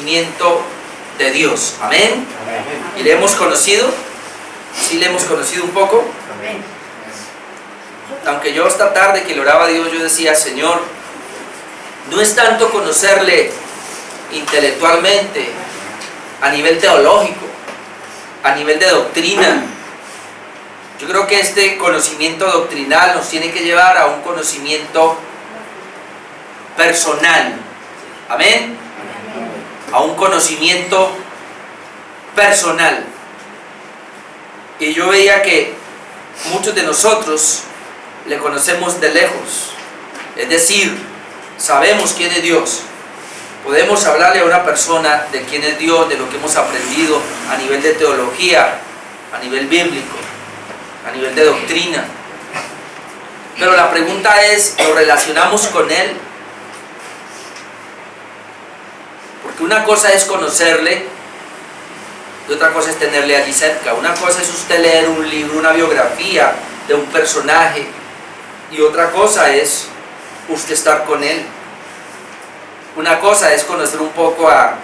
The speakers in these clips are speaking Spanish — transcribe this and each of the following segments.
conocimiento de Dios. Amén. ¿Y le hemos conocido? ¿Sí le hemos conocido un poco? Aunque yo esta tarde que le oraba a Dios, yo decía, Señor, no es tanto conocerle intelectualmente, a nivel teológico, a nivel de doctrina. Yo creo que este conocimiento doctrinal nos tiene que llevar a un conocimiento personal. Amén. A un conocimiento personal. Y yo veía que muchos de nosotros le conocemos de lejos. Es decir, sabemos quién es Dios. Podemos hablarle a una persona de quién es Dios, de lo que hemos aprendido a nivel de teología, a nivel bíblico, a nivel de doctrina. Pero la pregunta es, ¿lo relacionamos con Él? Porque una cosa es conocerle y otra cosa es tenerle allí cerca. Una cosa es usted leer un libro, una biografía de un personaje, y otra cosa es usted estar con Él. Una cosa es conocer un poco a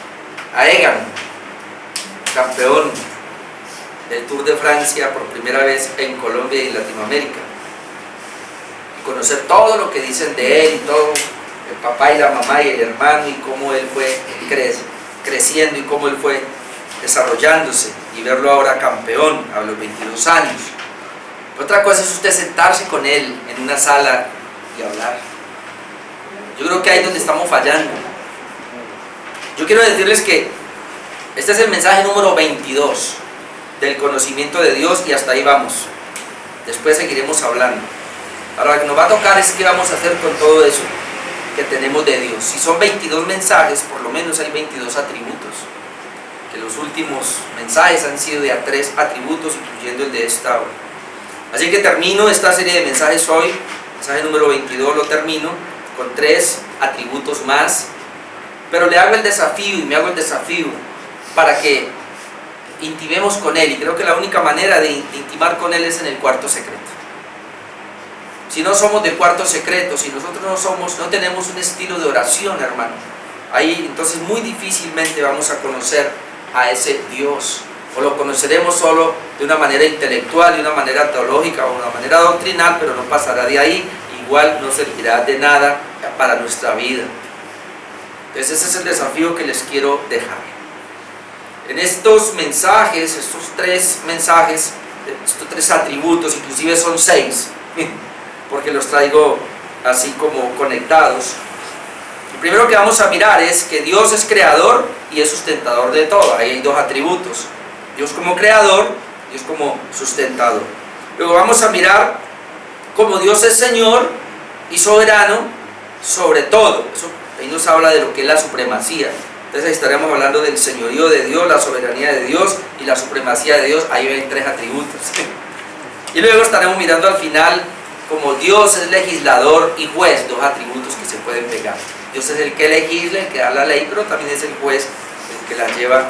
Egan, campeón del Tour de Francia por primera vez en Colombia y Latinoamérica. Y conocer todo lo que dicen de él, y todo, el papá y la mamá y el hermano, y cómo él fue creciendo y cómo él fue desarrollándose, y verlo ahora campeón a los 22 años. Otra cosa es usted sentarse con él en una sala y hablar. Yo creo que ahí es donde estamos fallando. Yo quiero decirles que este es el mensaje número 22 del conocimiento de Dios, y hasta ahí vamos. Después seguiremos hablando. Ahora lo que nos va a tocar es qué vamos a hacer con todo eso que tenemos de Dios. Si son 22 mensajes, por lo menos hay 22 atributos. Que los últimos mensajes han sido de a 3 atributos, incluyendo el de esta hora. Así que termino esta serie de mensajes hoy. Mensaje número 22 lo termino con 3 atributos más, pero le hago el desafío, y me hago el desafío para que intimemos con Él, y creo que la única manera de intimar con Él es en el cuarto secreto. Si no somos del cuarto secreto, si nosotros no tenemos un estilo de oración, hermano, ahí entonces muy difícilmente vamos a conocer a ese Dios, o lo conoceremos solo de una manera intelectual, de una manera teológica o de una manera doctrinal, pero no pasará de ahí. Igual no servirá de nada para nuestra vida. Entonces ese es el desafío que les quiero dejar. En estos mensajes, estos 3 mensajes, estos 3 atributos, inclusive son 6, porque los traigo así como conectados. El primero que vamos a mirar es que Dios es creador y es sustentador de todo. Ahí hay 2 atributos. Dios como creador, Dios como sustentador. Luego vamos a mirar como Dios es Señor y soberano sobre todo. Eso, ahí nos habla de lo que es la supremacía. Entonces ahí estaremos hablando del señorío de Dios, la soberanía de Dios y la supremacía de Dios. Ahí hay 3 atributos. Y luego estaremos mirando al final como Dios es legislador y juez, 2 atributos que se pueden pegar. Dios es el que legisla, el que da la ley, pero también es el juez el que la lleva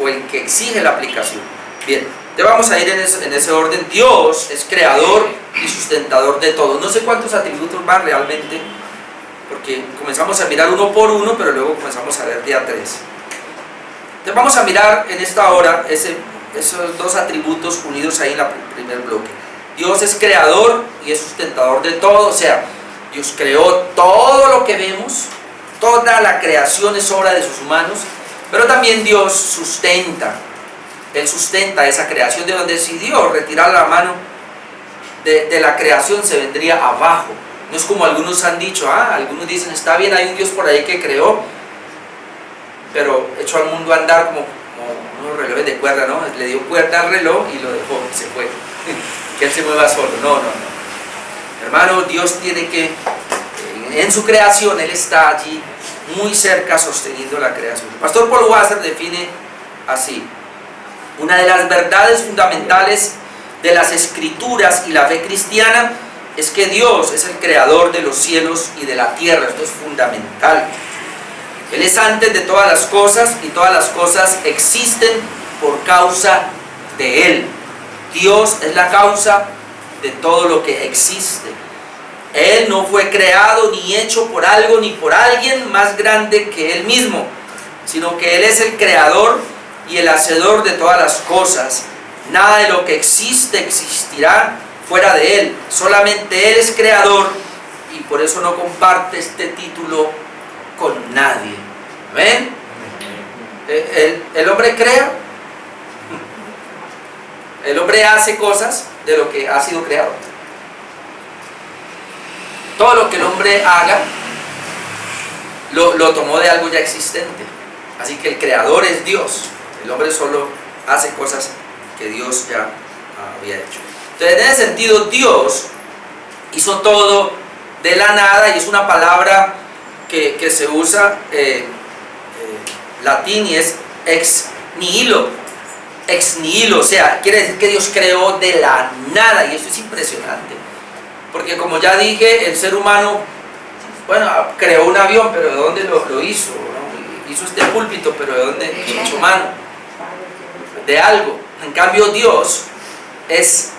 o el que exige la aplicación. Bien, te vamos a ir en ese orden. Dios es creador y sustentador de todo. No sé cuántos atributos van realmente, porque comenzamos a mirar uno por uno, pero luego comenzamos a ver de a 3. Entonces vamos a mirar en esta hora esos 2 atributos unidos ahí en el primer bloque. Dios es creador y es sustentador de todo, o sea, Dios creó todo lo que vemos, toda la creación es obra de sus manos, pero también Dios sustenta. Él sustenta esa creación. De donde si Dios retirara la mano de la creación, se vendría abajo. No es como algunos han dicho, algunos dicen, está bien, hay un Dios por ahí que creó, pero echó al mundo a andar como unos relojes de cuerda, ¿no? Le dio cuerda al reloj y lo dejó, y se fue. Que Él se mueva solo. No. Hermano, Dios tiene que, en su creación, Él está allí muy cerca sosteniendo la creación. El pastor Paul Wasser define así: una de las verdades fundamentales de las Escrituras y la fe cristiana es que Dios es el creador de los cielos y de la tierra. Esto es fundamental. Él es antes de todas las cosas y todas las cosas existen por causa de Él. Dios es la causa de todo lo que existe. Él no fue creado ni hecho por algo ni por alguien más grande que Él mismo, sino que Él es el creador y el hacedor de todas las cosas. Nada de lo que existe existirá fuera de Él. Solamente Él es creador y por eso no comparte este título con nadie. ¿Ven? El hombre crea, el hombre hace cosas de lo que ha sido creado. Todo lo que el hombre haga lo tomó de algo ya existente. Así que el creador es Dios. El hombre solo hace cosas que Dios ya había hecho. Entonces, en ese sentido, Dios hizo todo de la nada, y es una palabra que se usa latín, y es ex nihilo. Ex nihilo, o sea, quiere decir que Dios creó de la nada, y esto es impresionante. Porque como ya dije, el ser humano, bueno, creó un avión, pero ¿de dónde lo hizo? ¿No? Hizo este púlpito, pero ¿de dónde? Hecho mano, de algo. En cambio, Dios es,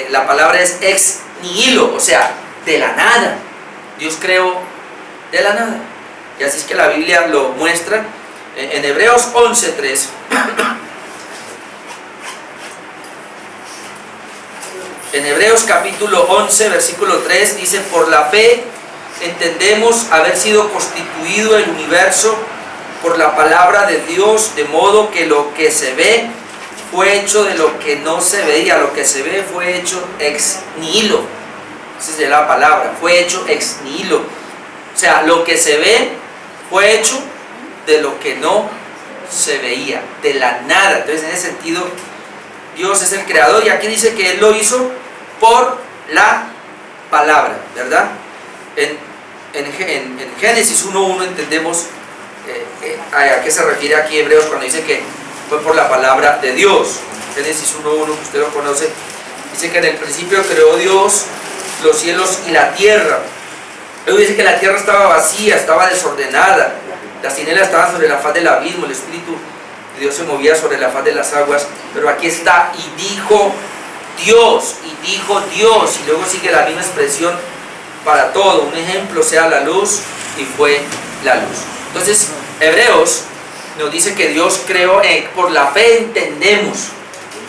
la palabra es ex nihilo, o sea, de la nada. Dios creó de la nada. Y así es que la Biblia lo muestra en Hebreos 11:3. En Hebreos capítulo 11, versículo 3 dice: por la fe entendemos haber sido constituido el universo por la palabra de Dios, de modo que lo que se ve fue hecho de lo que no se veía. Lo que se ve fue hecho ex nihilo. Esa es la palabra, fue hecho ex nihilo. O sea, lo que se ve fue hecho de lo que no se veía, de la nada. Entonces, en ese sentido, Dios es el creador, y aquí dice que Él lo hizo por la palabra, ¿verdad? En Génesis 1:1 entendemos a qué se refiere aquí Hebreos cuando dice que fue por la palabra de Dios. Génesis 1:1, usted lo conoce, dice que en el principio creó Dios los cielos y la tierra. Luego dice que la tierra estaba vacía, estaba desordenada, las tinieblas estaban sobre la faz del abismo, el Espíritu de Dios se movía sobre la faz de las aguas. Pero aquí está: y dijo Dios, y luego sigue la misma expresión para todo. Un ejemplo: sea la luz, y fue la luz. Entonces, Hebreos nos dice que Dios creó, por la fe entendemos,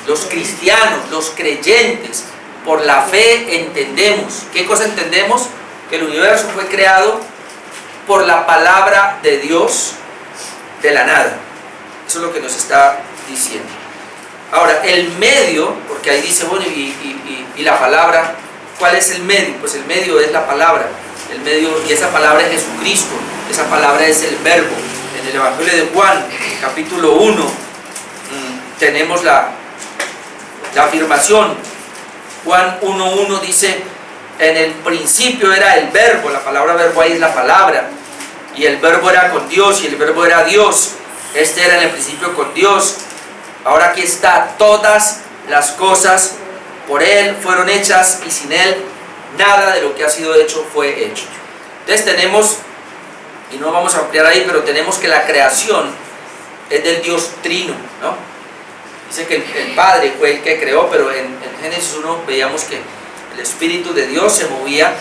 los cristianos, los creyentes, por la fe entendemos. ¿Qué cosa entendemos? Que el universo fue creado por la palabra de Dios de la nada. Eso es lo que nos está diciendo. Ahora, el medio, porque ahí dice, bueno, y la palabra, ¿cuál es el medio? Pues el medio es la palabra. El medio, y esa palabra es Jesucristo. Esa palabra es el Verbo. En el Evangelio de Juan, capítulo 1, tenemos la afirmación. Juan 1:1 dice: en el principio era el Verbo. La palabra verbo ahí es la palabra. Y el Verbo era con Dios, y el Verbo era Dios. Este era en el principio con Dios. Ahora aquí está: todas las cosas por Él fueron hechas, y sin Él nada de lo que ha sido hecho fue hecho. Entonces tenemos, y no vamos a ampliar ahí, pero tenemos que la creación es del Dios Trino, ¿no? Dice que el Padre fue el que creó, pero en Génesis 1 veíamos que el Espíritu de Dios se movía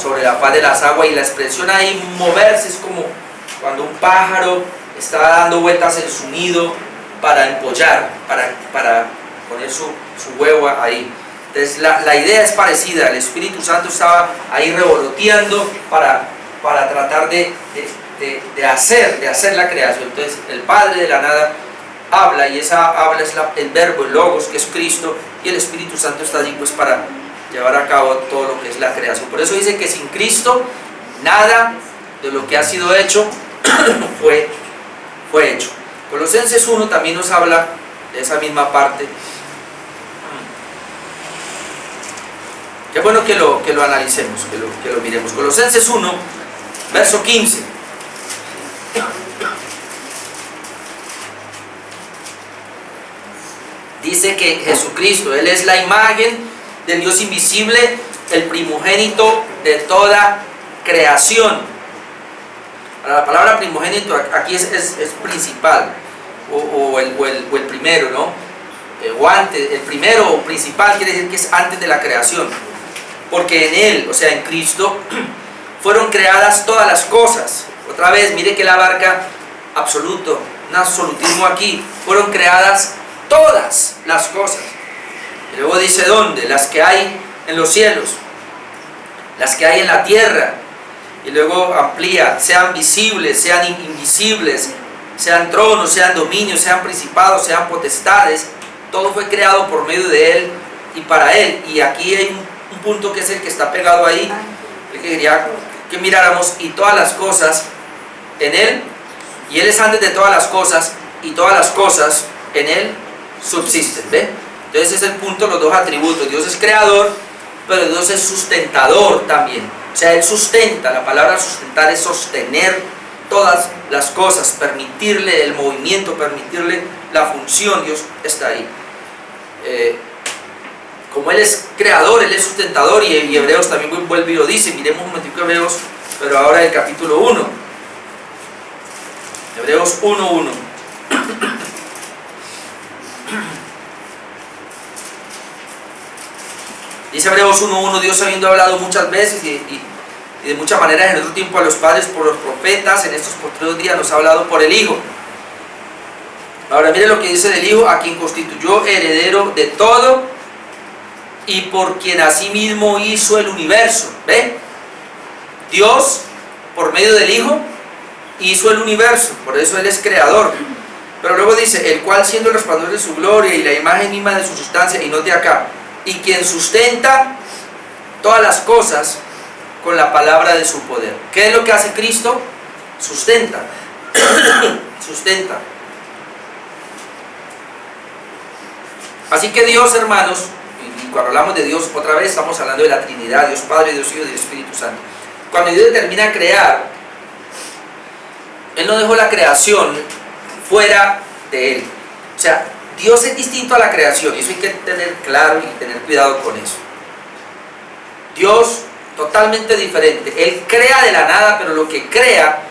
sobre la faz de las aguas, y la expresión ahí, moverse, es como cuando un pájaro está dando vueltas en su nido para empollar, para poner su huevo ahí. Entonces la idea es parecida. El Espíritu Santo estaba ahí revoloteando para tratar de hacer la creación. Entonces el Padre de la nada habla, y esa habla es el Verbo, el Logos, que es Cristo, y el Espíritu Santo está allí pues para llevar a cabo todo lo que es la creación. Por eso dice que sin Cristo nada de lo que ha sido hecho fue hecho. Colosenses 1 también nos habla de esa misma parte. Qué bueno que lo analicemos, que lo miremos. Colosenses 1, verso 15. Dice que Jesucristo, Él es la imagen del Dios invisible, el primogénito de toda creación. Ahora, la palabra primogénito aquí es principal, o el primero, ¿no? O antes, el primero o principal quiere decir que es antes de la creación. porque en Él, o sea, en Cristo, fueron creadas todas las cosas. Otra vez, mire que la abarca absoluto, un absolutismo aquí. Fueron creadas todas las cosas. Y luego dice, ¿dónde? Las que hay en los cielos, las que hay en la tierra. Y luego amplía, sean visibles, sean invisibles, sean tronos, sean dominios, sean principados, sean potestades. Todo fue creado por medio de Él y para Él. Y aquí hay un punto que es el que está pegado ahí, el que quería que miráramos. Y todas las cosas en Él, y Él es antes de todas las cosas, y todas las cosas en Él subsisten. ¿Ve? Entonces ese es el punto, los dos atributos. Dios es creador, pero Dios es sustentador también. O sea, Él sustenta. La palabra sustentar es sostener todas las cosas, permitirle el movimiento, permitirle la función. Dios está ahí. Como Él es creador, Él es sustentador, y Hebreos también vuelve y lo dice. Miremos un momentico Hebreos, pero ahora el capítulo 1. Hebreos 1:1. Dice Hebreos 1:1, Dios habiendo hablado muchas veces y de muchas maneras en otro tiempo a los padres por los profetas, en estos postreros días nos ha hablado por el Hijo. Ahora mire lo que dice del Hijo, a quien constituyó heredero de todo y por quien asimismo hizo el universo. ¿Ve? Dios, por medio del Hijo, hizo el universo, por eso Él es creador. Pero luego dice, el cual siendo el resplandor de su gloria y la imagen misma de su sustancia, y note acá, y quien sustenta todas las cosas con la palabra de su poder. ¿Qué es lo que hace Cristo? Sustenta. Sustenta. Así que Dios, hermanos, y cuando hablamos de Dios, otra vez estamos hablando de la Trinidad, Dios Padre, Dios Hijo y Dios Espíritu Santo. Cuando Dios determina crear, Él no dejó la creación fuera de Él. O sea, Dios es distinto a la creación, y eso hay que tener claro y tener cuidado con eso. Dios, totalmente diferente. Él crea de la nada, pero lo que crea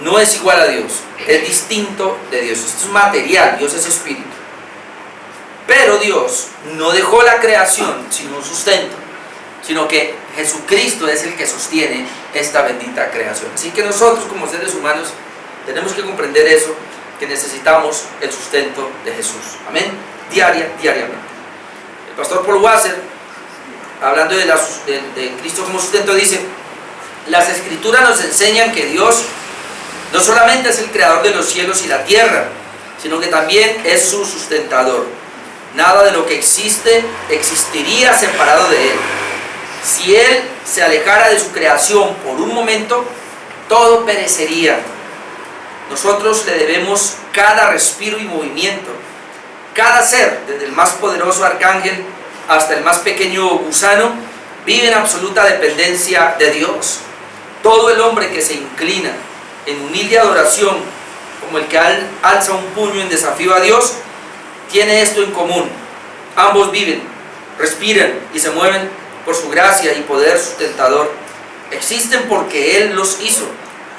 no es igual a Dios, es distinto de Dios. Esto es material, Dios es espíritu. Pero Dios no dejó la creación sin un sustento, sino que Jesucristo es el que sostiene esta bendita creación. Así que nosotros como seres humanos tenemos que comprender eso, que necesitamos el sustento de Jesús. Amén. Diariamente. El pastor Paul Wasser, hablando de Cristo como sustento, dice: las Escrituras nos enseñan que Dios no solamente es el creador de los cielos y la tierra, sino que también es su sustentador. Nada de lo que existe existiría separado de Él. Si Él se alejara de su creación por un momento, todo perecería. Nosotros le debemos cada respiro y movimiento. Cada ser, desde el más poderoso arcángel hasta el más pequeño gusano, vive en absoluta dependencia de Dios. Todo el hombre que se inclina en humilde adoración, como el que alza un puño en desafío a Dios, tiene esto en común: ambos viven, respiran y se mueven por su gracia y poder sustentador. Existen porque Él los hizo,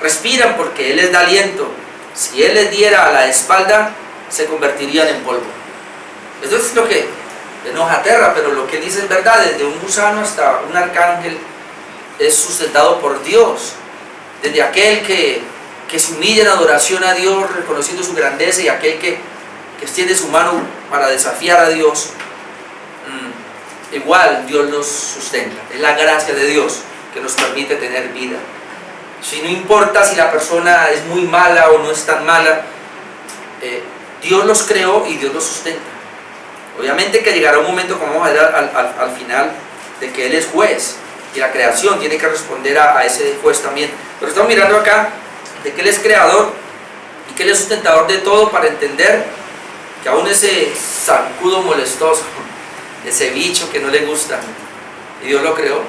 respiran porque Él les da aliento. Si Él les diera a la espalda, se convertirían en polvo. Eso es lo que nos aterra, pero lo que dice es verdad. Desde un gusano hasta un arcángel es sustentado por Dios. Desde aquel que se humilla en adoración a Dios, reconociendo su grandeza, y aquel que extiende su mano para desafiar a Dios, igual Dios nos sustenta. Es la gracia de Dios que nos permite tener vida. Si no importa si la persona es muy mala o no es tan mala, Dios los creó y Dios los sustenta. Obviamente que llegará un momento, como vamos a ver al final, de que Él es juez y la creación tiene que responder a ese juez también. Pero estamos mirando acá de que Él es creador y que Él es sustentador de todo, para entender que aún ese zancudo molestoso, ese bicho que no le gusta, y Dios lo creó.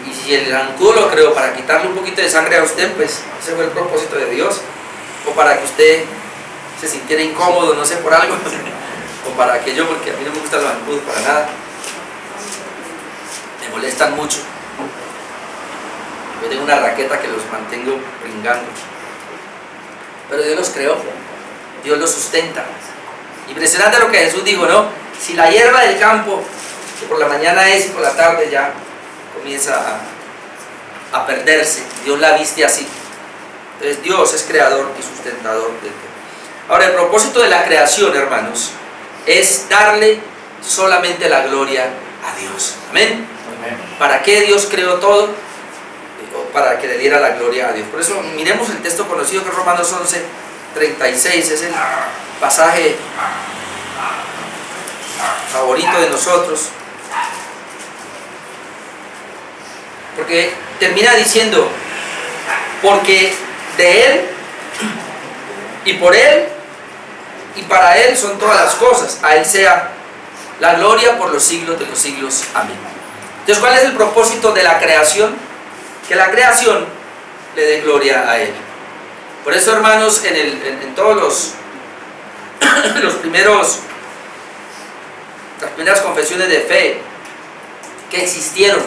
Y si el zancudo lo creó para quitarle un poquito de sangre a usted, pues ese fue el propósito de Dios. O para que usted se sintiera incómodo, no sé, por algo. O para aquello, porque a mí no me gustan los zancudos para nada. Me molestan mucho. Yo tengo una raqueta que los mantengo brincando. Pero Dios los creó, Dios los sustenta. Impresionante lo que Jesús dijo, ¿no? Si la hierba del campo que por la mañana es y por la tarde ya comienza a perderse. Dios la viste así. Entonces Dios es creador y sustentador de todo. Ahora, el propósito de la creación, hermanos, es darle solamente la gloria a Dios. Amén. ¿Para qué Dios creó todo? Para que le diera la gloria a Dios. Por eso miremos el texto conocido que es Romanos 11:36, es el pasaje favorito de nosotros, porque termina diciendo: porque de Él y por Él y para Él son todas las cosas, a Él sea la gloria por los siglos de los siglos. Amén. Entonces, ¿cuál es el propósito de la creación? Que la creación le dé gloria a Él. Por eso, hermanos, en todos las primeras confesiones de fe que existieron,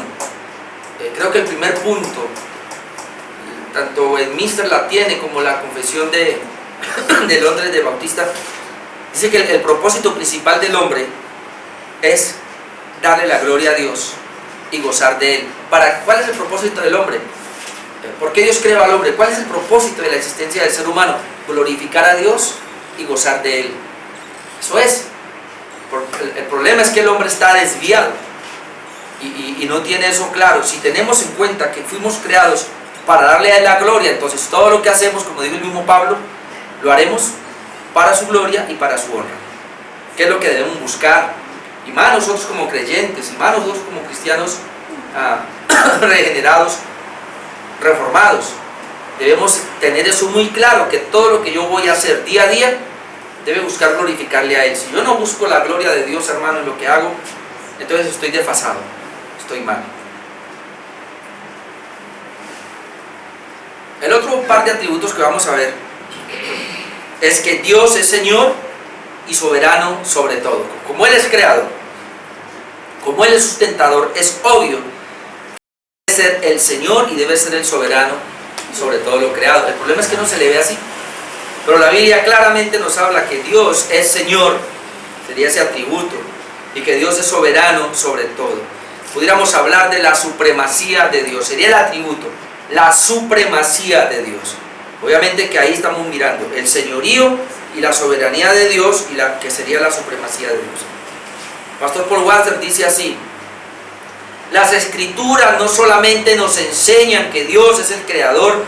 creo que el primer punto, tanto el Mister la tiene como la confesión de Londres de Bautista, dice que el propósito principal del hombre es darle la gloria a Dios y gozar de Él. ¿Cuál es el propósito del hombre? ¿Por qué Dios creó al hombre? ¿Cuál es el propósito de la existencia del ser humano? Glorificar a Dios y gozar de Él. Eso es. El problema es que el hombre está desviado y no tiene eso claro. Si tenemos en cuenta que fuimos creados para darle a Él la gloria, entonces todo lo que hacemos, como dijo el mismo Pablo, lo haremos para su gloria y para su honra. ¿Qué es lo que debemos buscar? Y más nosotros como creyentes, y más nosotros como cristianos regenerados, reformados, debemos tener eso muy claro, que todo lo que yo voy a hacer día a día debe buscar glorificarle a Él. Si yo no busco la gloria de Dios, hermano, en lo que hago, entonces estoy desfasado, estoy mal. El otro par de atributos que vamos a ver es que Dios es Señor y soberano sobre todo. Como Él es creador, como Él es sustentador, es obvio que debe ser el Señor y debe ser el soberano sobre todo lo creado. El problema es que no se le ve así, pero la Biblia claramente nos habla que Dios es Señor, sería ese atributo, y que Dios es soberano sobre todo. Pudiéramos hablar de la supremacía de Dios, sería el atributo, la supremacía de Dios. Obviamente que ahí estamos mirando el señorío y la soberanía de Dios, y que sería la supremacía de Dios. Pastor Paul Washer dice así: las Escrituras no solamente nos enseñan que Dios es el creador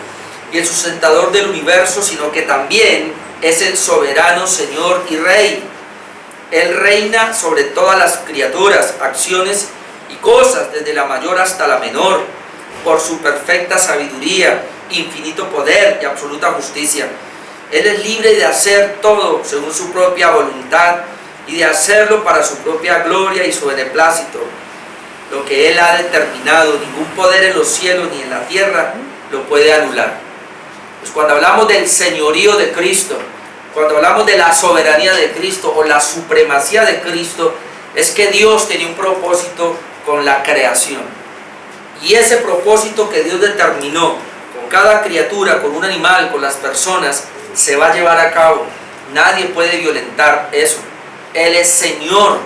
y el sustentador del universo, sino que también es el soberano Señor y Rey. Él reina sobre todas las criaturas, acciones y cosas, desde la mayor hasta la menor, por su perfecta sabiduría, infinito poder y absoluta justicia. Él es libre de hacer todo según su propia voluntad y de hacerlo para su propia gloria y su beneplácito. Lo que Él ha determinado, ningún poder en los cielos ni en la tierra lo puede anular. Pues cuando hablamos del señorío de Cristo, cuando hablamos de la soberanía de Cristo o la supremacía de Cristo, es que Dios tenía un propósito con la creación. Y ese propósito que Dios determinó con cada criatura, con un animal, con las personas, se va a llevar a cabo. Nadie puede violentar eso. Él es Señor,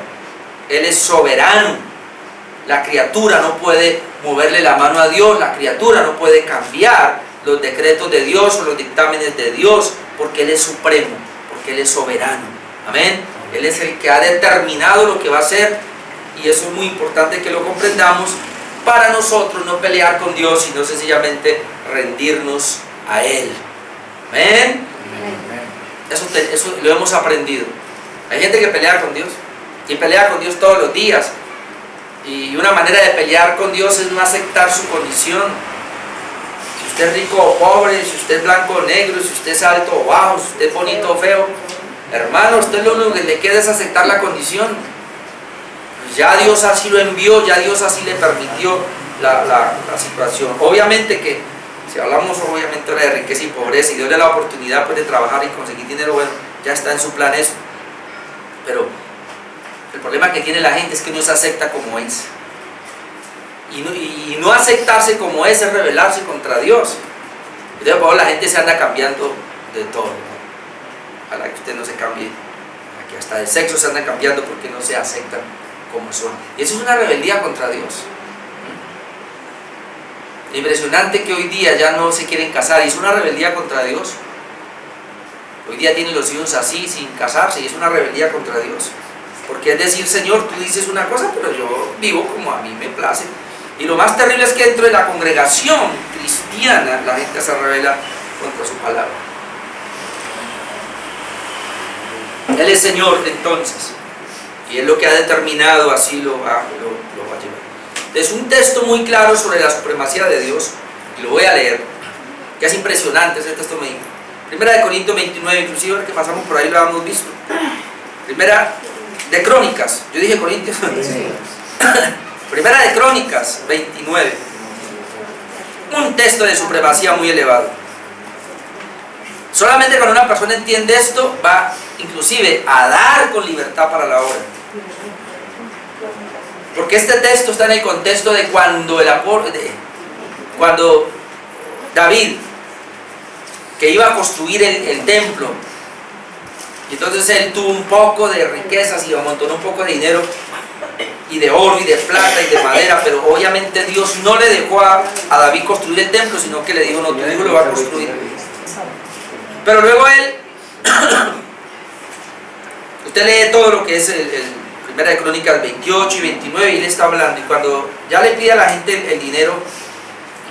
Él es soberano. La criatura no puede moverle la mano a Dios, la criatura no puede cambiar los decretos de Dios o los dictámenes de Dios, porque Él es supremo, porque Él es soberano. Amén. Él es el que ha determinado lo que va a hacer, y eso es muy importante que lo comprendamos para nosotros no pelear con Dios, sino sencillamente rendirnos a Él. Amén. Eso lo hemos aprendido. Hay gente que pelea con Dios y pelea con Dios todos los días, y una manera de pelear con Dios es no aceptar su condición. Si usted es rico o pobre, si usted es blanco o negro, si usted es alto o bajo, si usted es bonito o feo, hermano, usted lo único que le queda es aceptar la condición. Pues ya Dios así lo envió, ya Dios así le permitió la situación. Obviamente que si hablamos obviamente ahora de riqueza y pobreza, y Dios le da la oportunidad pues de trabajar y conseguir dinero, bueno, ya está en su plan eso. Pero el problema que tiene la gente es que no se acepta como es. Y no aceptarse como es rebelarse contra Dios. Entonces, por favor, la gente se anda cambiando de todo, ¿no? Ojalá que usted no se cambie. Aquí hasta de sexo se andan cambiando porque no se aceptan como son. Y eso es una rebeldía contra Dios. Impresionante que hoy día ya no se quieren casar, y es una rebeldía contra Dios. Hoy día tienen los hijos así, sin casarse, y es una rebeldía contra Dios. Porque es decir, Señor, tú dices una cosa, pero yo vivo como a mí me place. Y lo más terrible es que dentro de la congregación cristiana la gente se rebela contra su palabra. Él es Señor entonces, y es lo que ha determinado, así lo va a llevar. Es un texto muy claro sobre la supremacía de Dios, y lo voy a leer, que es impresionante ese texto. Primera de Corintios 29, inclusive que pasamos por ahí lo hemos visto. Primera de Crónicas, yo dije Corintios. Primera de Crónicas 29, un texto de supremacía muy elevado. Solamente cuando una persona entiende esto, va inclusive a dar con libertad para la obra. Porque este texto está en el contexto de cuando David, que iba a construir el templo, y entonces él tuvo un poco de riquezas y amontonó un poco de dinero, y de oro, y de plata, y de madera, pero obviamente Dios no le dejó a David construir el templo, sino que le dijo, no, tu hijo lo va a construir. Pero luego él, usted lee todo lo que es Primera de Crónicas 28 y 29, y él está hablando, y cuando ya le pide a la gente el dinero,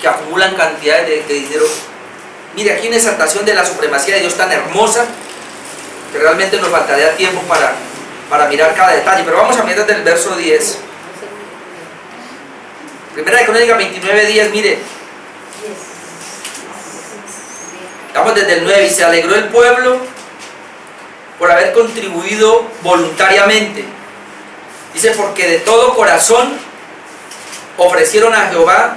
que acumulan cantidades de dinero, mire, aquí una exaltación de la supremacía de Dios tan hermosa, que realmente nos faltaría tiempo para mirar cada detalle, pero vamos a mirar desde el verso 10. Primera de Crónicas 29, 10, mire. Estamos desde el 9, y se alegró el pueblo por haber contribuido voluntariamente. Dice, porque de todo corazón ofrecieron a Jehová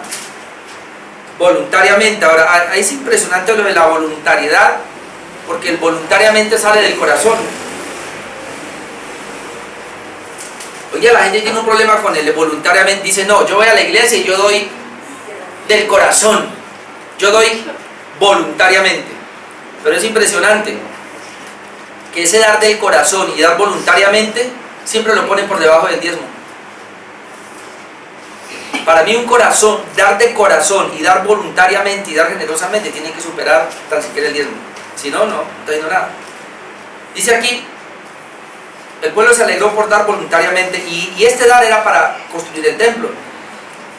voluntariamente. Ahora, es impresionante lo de la voluntariedad, porque el voluntariamente sale del corazón. Oye, la gente tiene un problema con el voluntariamente. Dice, no, yo voy a la iglesia y yo doy del corazón, yo doy voluntariamente. Pero es impresionante que ese dar del corazón y dar voluntariamente siempre lo ponen por debajo del diezmo. Para mí un corazón, dar de corazón y dar voluntariamente y dar generosamente tiene que superar tan siquiera el diezmo. Si no, no hay nada. Dice aquí, el pueblo se alegró por dar voluntariamente, y este dar era para construir el templo.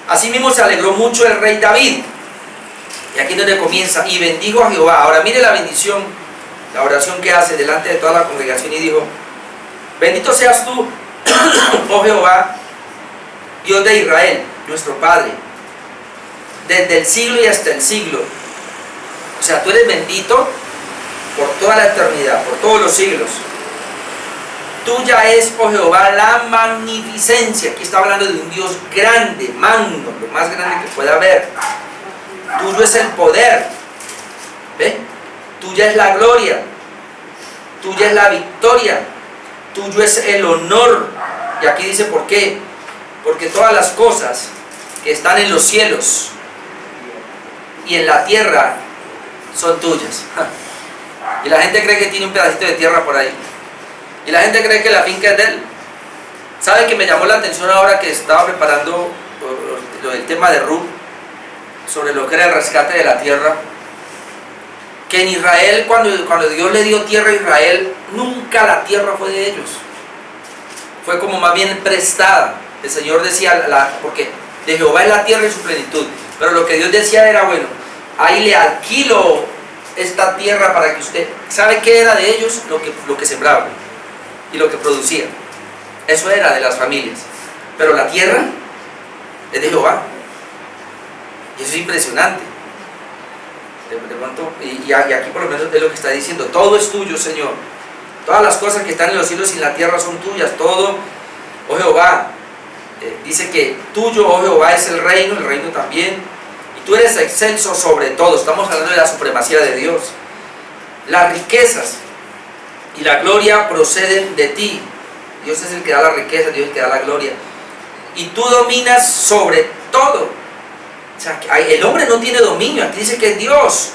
Asimismo se alegró mucho el rey David. Y aquí es donde comienza, y bendijo a Jehová. Ahora mire la bendición, la oración que hace delante de toda la congregación, y dijo, bendito seas tú, oh Jehová, Dios de Israel, nuestro Padre, desde el siglo y hasta el siglo. O sea, tú eres bendito por toda la eternidad, por todos los siglos. Tuya es, oh Jehová, la magnificencia. Aquí está hablando de un Dios grande, magno, lo más grande que pueda haber. Tuyo es el poder, ¿ve? Tuya es la gloria, tuya es la victoria, tuyo es el honor. Y aquí dice por qué. Porque todas las cosas que están en los cielos y en la tierra son tuyas. Y la gente cree que tiene un pedacito de tierra por ahí. Y la gente cree que la finca es de él. ¿Sabe que me llamó la atención ahora que estaba preparando lo del tema de Ruth, sobre lo que era el rescate de la tierra? Que en Israel, cuando Dios le dio tierra a Israel, nunca la tierra fue de ellos. Fue como más bien prestada. El Señor decía, porque de Jehová es la tierra en su plenitud. Pero lo que Dios decía era, bueno, ahí le alquilo esta tierra para que usted... ¿Sabe qué era de ellos? Lo que sembraban y lo que producían. Eso era de las familias. Pero la tierra es de Jehová. Y eso es impresionante. De pronto, y aquí por lo menos es lo que está diciendo. Todo es tuyo, Señor. Todas las cosas que están en los cielos y en la tierra son tuyas. Todo, oh Jehová. Dice que tuyo, oh Jehová, es el reino también. Y tú eres excelso sobre todo. Estamos hablando de la supremacía de Dios. Las riquezas y la gloria proceden de ti. Dios es el que da la riqueza, Dios es el que da la gloria. Y tú dominas sobre todo. O sea, el hombre no tiene dominio. Aquí dice que es Dios.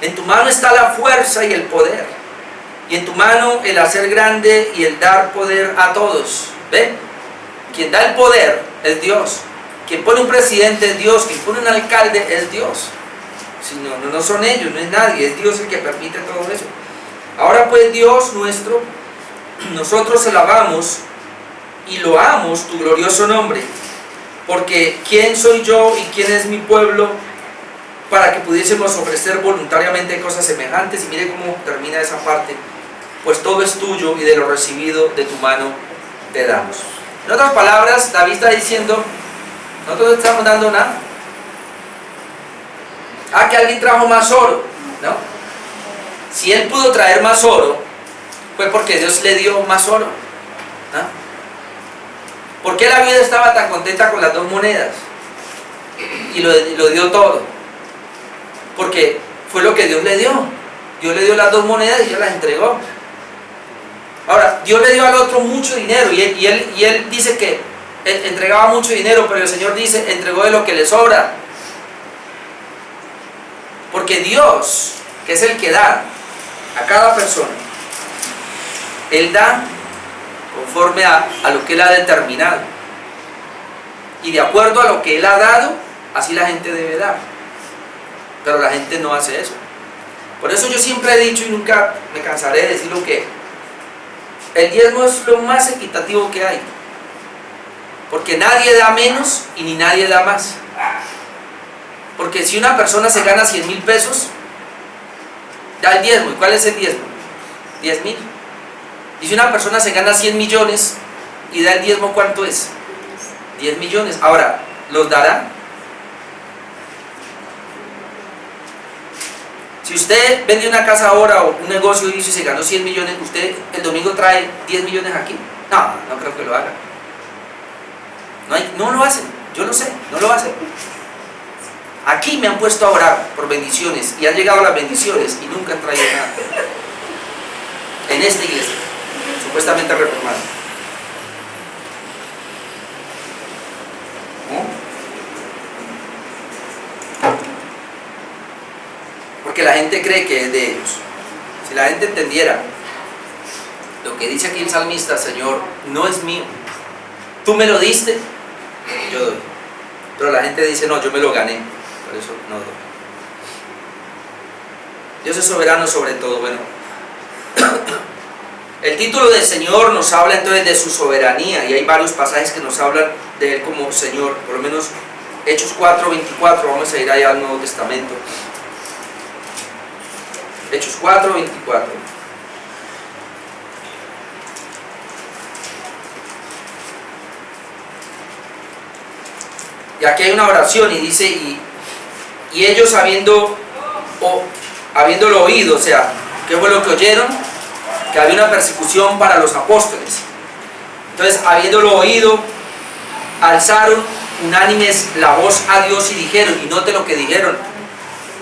En tu mano está la fuerza y el poder. Y en tu mano el hacer grande y el dar poder a todos. ¿Ven? Quien da el poder es Dios. Quien pone un presidente es Dios. Quien pone un alcalde es Dios. Si no son ellos, no es nadie, es Dios el que permite todo eso. Ahora pues, Dios nuestro, nosotros alabamos y loamos tu glorioso nombre, porque ¿quién soy yo y quién es mi pueblo para que pudiésemos ofrecer voluntariamente cosas semejantes? Y mire cómo termina esa parte: pues todo es tuyo y de lo recibido de tu mano te damos. En otras palabras, David está diciendo, nosotros no estamos dando nada. Que alguien trajo más oro, ¿no? Si él pudo traer más oro, fue porque Dios le dio más oro, ¿no? ¿Por qué la viuda estaba tan contenta con las 2 monedas? Y lo dio todo. Porque fue lo que Dios le dio. Dios le dio las 2 monedas y ella las entregó. Ahora, Dios le dio al otro mucho dinero y él dice que él entregaba mucho dinero, pero el Señor dice, entregó de lo que le sobra. Porque Dios, que es el que da a cada persona, Él da conforme a lo que Él ha determinado. Y de acuerdo a lo que Él ha dado, así la gente debe dar. Pero la gente no hace eso. Por eso yo siempre he dicho, y nunca me cansaré de decirlo, que el diezmo es lo más equitativo que hay. Porque nadie da menos y ni nadie da más. Porque si una persona se gana 100,000 pesos, da el diezmo. ¿Y cuál es el diezmo? 10,000. Y si una persona se gana 100 millones y da el diezmo, ¿cuánto es? 10 millones. Ahora, ¿los dará? Si usted vende una casa ahora o un negocio y se ganó 100 millones, ¿usted el domingo trae 10 millones aquí? No creo que lo haga. No lo hacen, yo lo sé, no lo hacen. Aquí me han puesto a orar por bendiciones y han llegado las bendiciones y nunca han traído nada. En esta iglesia, supuestamente reformada. Porque la gente cree que es de ellos. Si la gente entendiera lo que dice aquí el salmista: Señor, no es mío, tú me lo diste, yo doy. Pero la gente dice: no, yo me lo gané, por eso no doy. Dios es soberano sobre todo. Bueno, el título del Señor nos habla entonces de su soberanía, y hay varios pasajes que nos hablan de Él como Señor. Por lo menos Hechos 4:24, vamos a ir allá al Nuevo Testamento. Hechos 4:24. Y aquí hay una oración y dice, y ellos habiéndolo oído, o sea, ¿qué fue lo que oyeron? Que había una persecución para los apóstoles. Entonces, habiéndolo oído, alzaron unánimes la voz a Dios y dijeron, y note lo que dijeron: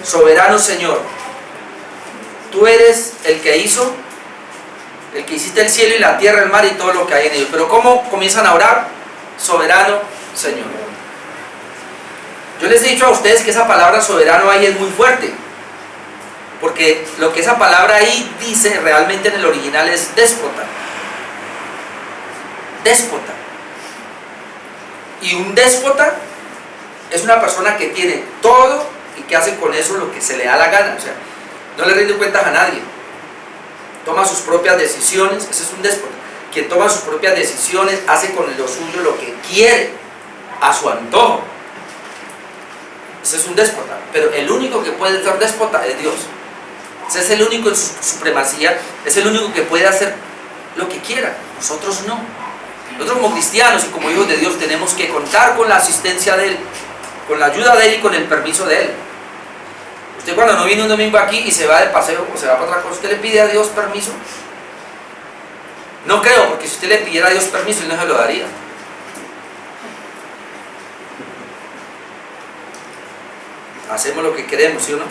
soberano Señor, tú eres el que hiciste el cielo y la tierra, el mar y todo lo que hay en ellos. Pero ¿cómo comienzan a orar? Soberano Señor. Yo les he dicho a ustedes que esa palabra soberano ahí es muy fuerte, porque lo que esa palabra ahí dice realmente en el original es déspota. Déspota. Y un déspota es una persona que tiene todo y que hace con eso lo que se le da la gana. O sea, no le rinde cuentas a nadie. Toma sus propias decisiones. Ese es un déspota. Quien toma sus propias decisiones, hace con lo suyo lo que quiere, a su antojo. Ese es un déspota. Pero el único que puede ser déspota es Dios. Ese es el único en su supremacía. Es el único que puede hacer lo que quiera. Nosotros no. Nosotros como cristianos y como hijos de Dios tenemos que contar con la asistencia de Él, con la ayuda de Él y con el permiso de Él. Usted cuando no viene un domingo aquí y se va de paseo o se va para otra cosa, ¿usted le pide a Dios permiso? No creo, porque si usted le pidiera a Dios permiso, Él no se lo daría. Hacemos lo que queremos, ¿sí o no?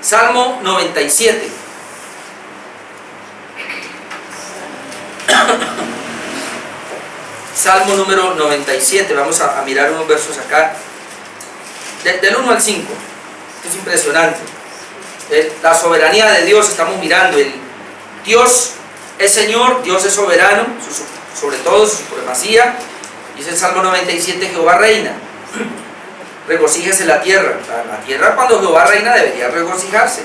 Salmo 97. Salmo número 97. Vamos a mirar unos versos acá. Del 1 al 5. Esto es impresionante. La soberanía de Dios estamos mirando. Dios es Señor, Dios es soberano. sobre todo su supremacía. Dice el Salmo 97, Jehová reina. Regocíjese la tierra. La tierra, cuando Jehová reina, debería regocijarse.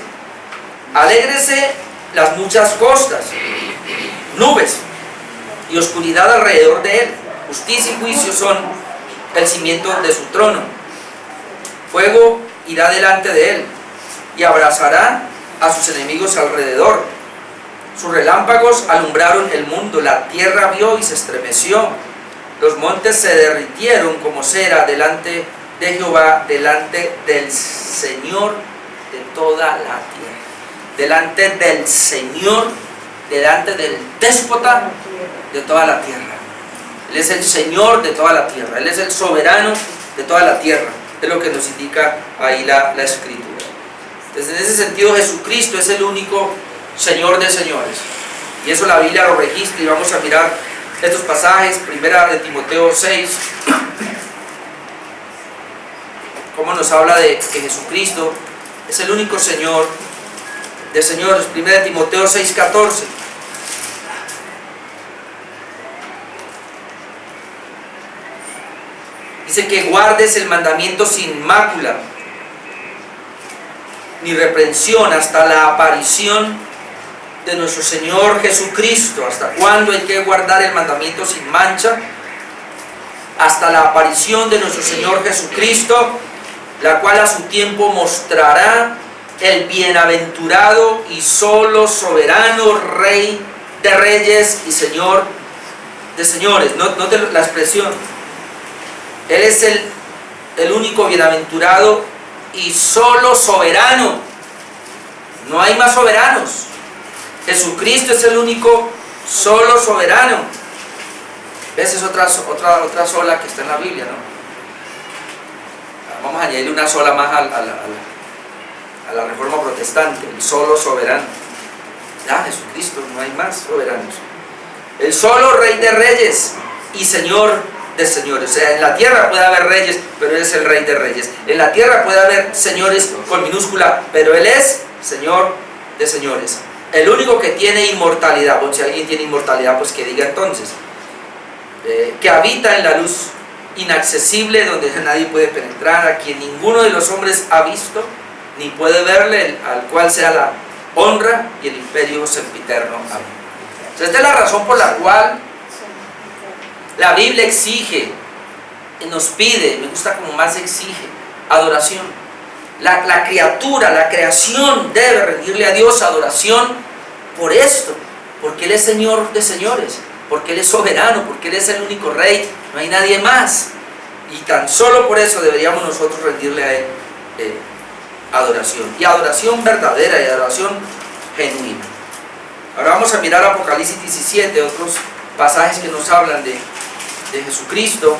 Alégrese las muchas costas, nubes y oscuridad alrededor de él. Justicia y juicio son el cimiento de su trono. Fuego irá delante de él y abrazará a sus enemigos alrededor. Sus relámpagos alumbraron el mundo, la tierra vio y se estremeció. Los montes se derritieron como cera delante de Jehová, delante del Señor de toda la tierra. Delante del Señor, delante del déspota de toda la tierra. Él es el Señor de toda la tierra, Él es el soberano de toda la tierra. Es lo que nos indica ahí la Escritura. Entonces, en ese sentido, Jesucristo es el único Señor de señores. Y eso la Biblia lo registra, y vamos a mirar estos pasajes. Primera de Timoteo 6, cómo nos habla de que Jesucristo es el único Señor de señores. Primera de Timoteo 6, 14. Dice que guardes el mandamiento sin mácula ni reprensión hasta la aparición de nuestro Señor Jesucristo. ¿Hasta cuándo hay que guardar el mandamiento sin mancha? Hasta la aparición de nuestro Señor Jesucristo, la cual a su tiempo mostrará el bienaventurado y solo soberano Rey de reyes y Señor de señores. Note la expresión. Él es el único bienaventurado y solo soberano. No hay más soberanos. Jesucristo es el único solo soberano. Esa es otra sola que está en la Biblia, ¿no? Vamos a añadirle una sola más a la Reforma Protestante, el solo soberano. Ya, Jesucristo, no hay más soberanos. El solo Rey de reyes y Señor de señores. O sea, en la tierra puede haber reyes, pero Él es el Rey de reyes. En la tierra puede haber señores con minúscula, pero Él es Señor de señores. El único que tiene inmortalidad, o si alguien tiene inmortalidad, pues que diga entonces, que habita en la luz inaccesible, donde nadie puede penetrar, a quien ninguno de los hombres ha visto, ni puede verle, al cual sea la honra y el imperio sempiterno. Amén. Entonces, esta es la razón por la cual la Biblia exige, nos pide, me gusta como más exige, adoración. La criatura, la creación debe rendirle a Dios adoración por esto, porque Él es Señor de señores, porque Él es soberano, porque Él es el único Rey, no hay nadie más. Y tan solo por eso deberíamos nosotros rendirle a Él adoración, y adoración verdadera y adoración genuina. Ahora vamos a mirar Apocalipsis 17, otros pasajes que nos hablan de Jesucristo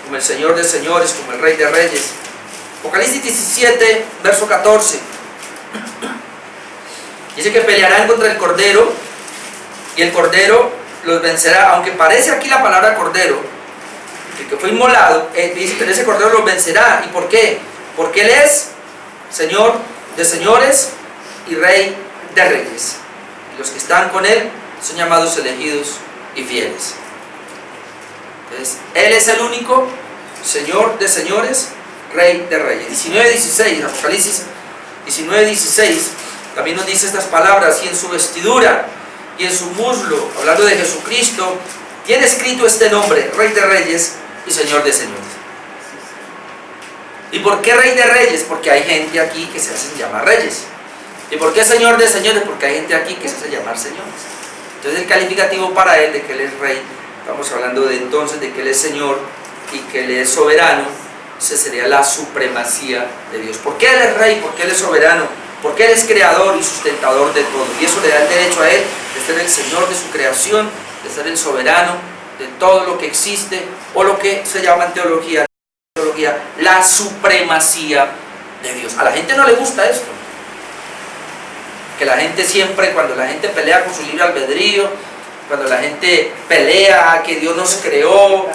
como el Señor de señores, como el Rey de reyes. Apocalipsis 17, verso 14. Dice que pelearán contra el Cordero, y el Cordero los vencerá. Aunque parece aquí la palabra Cordero, el que fue inmolado, dice, pero ese Cordero los vencerá. ¿Y por qué? Porque Él es Señor de señores y Rey de reyes. Y los que están con Él son llamados elegidos y fieles. Entonces, Él es el único Señor de señores, Rey de reyes. 19:16, Apocalipsis 19:16, también nos dice estas palabras: y en su vestidura y en su muslo, hablando de Jesucristo, tiene escrito este nombre: Rey de reyes y Señor de señores. ¿Y por qué Rey de reyes? Porque hay gente aquí que se hacen llamar reyes. ¿Y por qué Señor de señores? Porque hay gente aquí que se hace llamar señores. Entonces, el calificativo para Él de que Él es Rey, estamos hablando de entonces de que Él es Señor y que Él es soberano. Esa sería la supremacía de Dios. ¿Por qué Él es Rey? ¿Por qué Él es soberano? Porque Él es creador y sustentador de todo. Y eso le da el derecho a Él de ser el Señor de su creación, de ser el soberano de todo lo que existe, o lo que se llama en teología la supremacía de Dios. A la gente no le gusta esto. Que la gente siempre, cuando la gente pelea con su libre albedrío, cuando la gente pelea que Dios nos creó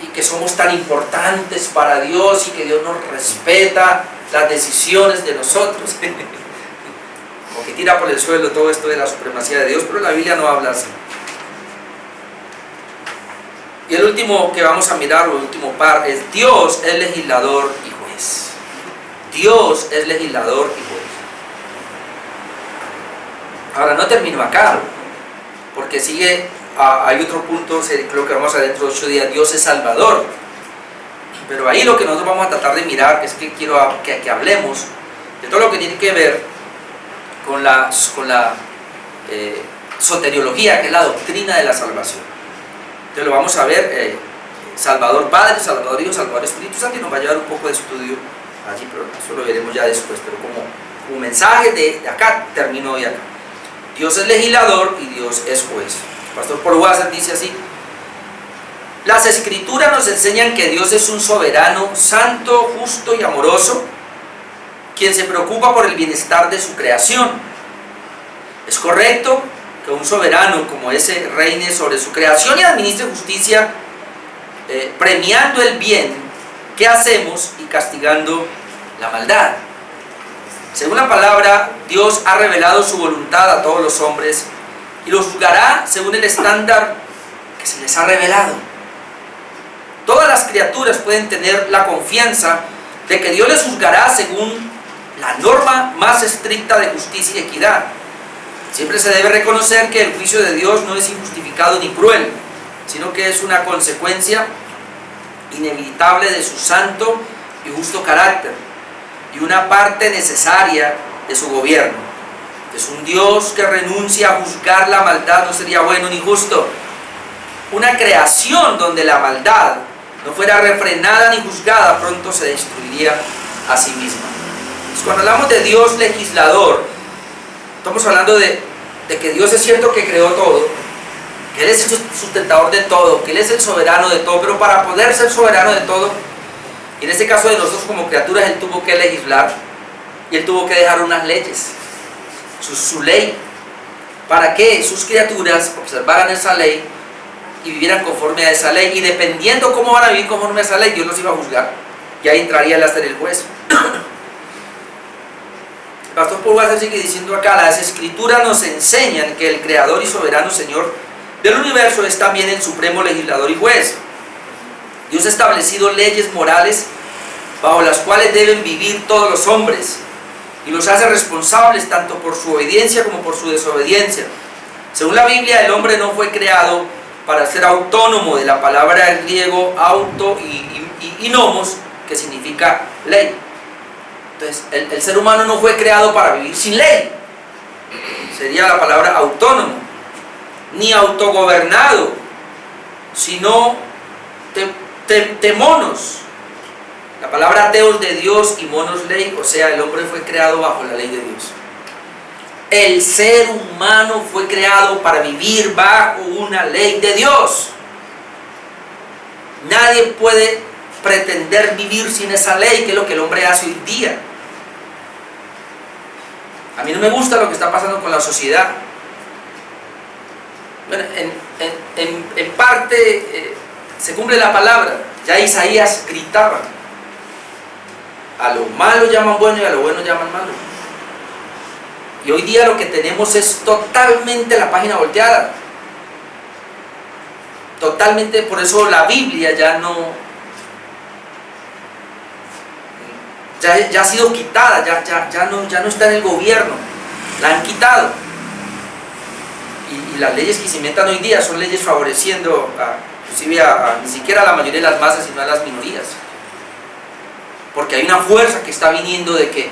y que somos tan importantes para Dios y que Dios nos respeta las decisiones de nosotros, como que tira por el suelo todo esto de la supremacía de Dios, pero la Biblia no habla así. Y el último que vamos a mirar, o el último par, es Dios es legislador y juez. Dios es legislador y juez. Ahora no termino acá, porque sigue, hay otro punto, creo que vamos a ver dentro de 8 días, Dios es salvador. Pero ahí lo que nosotros vamos a tratar de mirar es que quiero que hablemos de todo lo que tiene que ver con la soteriología, que es la doctrina de la salvación. Entonces lo vamos a ver, Salvador Padre, Salvador Hijo, Salvador Espíritu Santo, y nos va a llevar un poco de estudio allí, pero eso lo veremos ya después. Pero como mensaje de acá, termino hoy acá. Dios es legislador y Dios es juez. El pastor Paul Wasser dice así: las escrituras nos enseñan que Dios es un soberano, santo, justo y amoroso, quien se preocupa por el bienestar de su creación. Es correcto que un soberano como ese reine sobre su creación y administre justicia, premiando el bien que hacemos y castigando la maldad. Según la palabra, Dios ha revelado su voluntad a todos los hombres y los juzgará según el estándar que se les ha revelado. Todas las criaturas pueden tener la confianza de que Dios les juzgará según la norma más estricta de justicia y equidad. Siempre se debe reconocer que el juicio de Dios no es injustificado ni cruel, sino que es una consecuencia inevitable de su santo y justo carácter y una parte necesaria de su gobierno. Es un Dios que renuncia a juzgar la maldad, no sería bueno ni justo. Una creación donde la maldad no fuera refrenada ni juzgada, pronto se destruiría a sí misma. Entonces, cuando hablamos de Dios legislador, estamos hablando de que Dios es cierto que creó todo, que Él es el sustentador de todo, que Él es el soberano de todo, pero para poder ser soberano de todo, y en este caso de nosotros como criaturas, Él tuvo que legislar y Él tuvo que dejar unas leyes, su ley, para que sus criaturas observaran esa ley y vivieran conforme a esa ley, y dependiendo cómo van a vivir conforme a esa ley, Dios los iba a juzgar, y ahí entraría el ser el juez. El pastor Paul Wasser sigue diciendo acá: las escrituras nos enseñan que el creador y soberano Señor del universo es también el supremo legislador y juez. Dios ha establecido leyes morales bajo las cuales deben vivir todos los hombres, y los hace responsables tanto por su obediencia como por su desobediencia. Según la Biblia, el hombre no fue creado para ser autónomo, de la palabra griego auto y nomos, que significa ley. Entonces, el ser humano no fue creado para vivir sin ley, sería la palabra autónomo, ni autogobernado, sino temonos. La palabra teos de Dios y monos ley, o sea, el hombre fue creado bajo la ley de Dios. El ser humano fue creado para vivir bajo una ley de Dios. Nadie puede pretender vivir sin esa ley, que es lo que el hombre hace hoy día. A mí no me gusta lo que está pasando con la sociedad. Bueno, en parte se cumple la palabra. Ya Isaías gritaba: a lo malo llaman bueno y a lo bueno llaman malo. Y hoy día lo que tenemos es totalmente la página volteada. Totalmente, por eso la Biblia ya ha sido quitada, ya no está en el gobierno, la han quitado. Y las leyes que se inventan hoy día son leyes favoreciendo inclusive ni siquiera a la mayoría de las masas, sino a las minorías. Porque hay una fuerza que está viniendo de que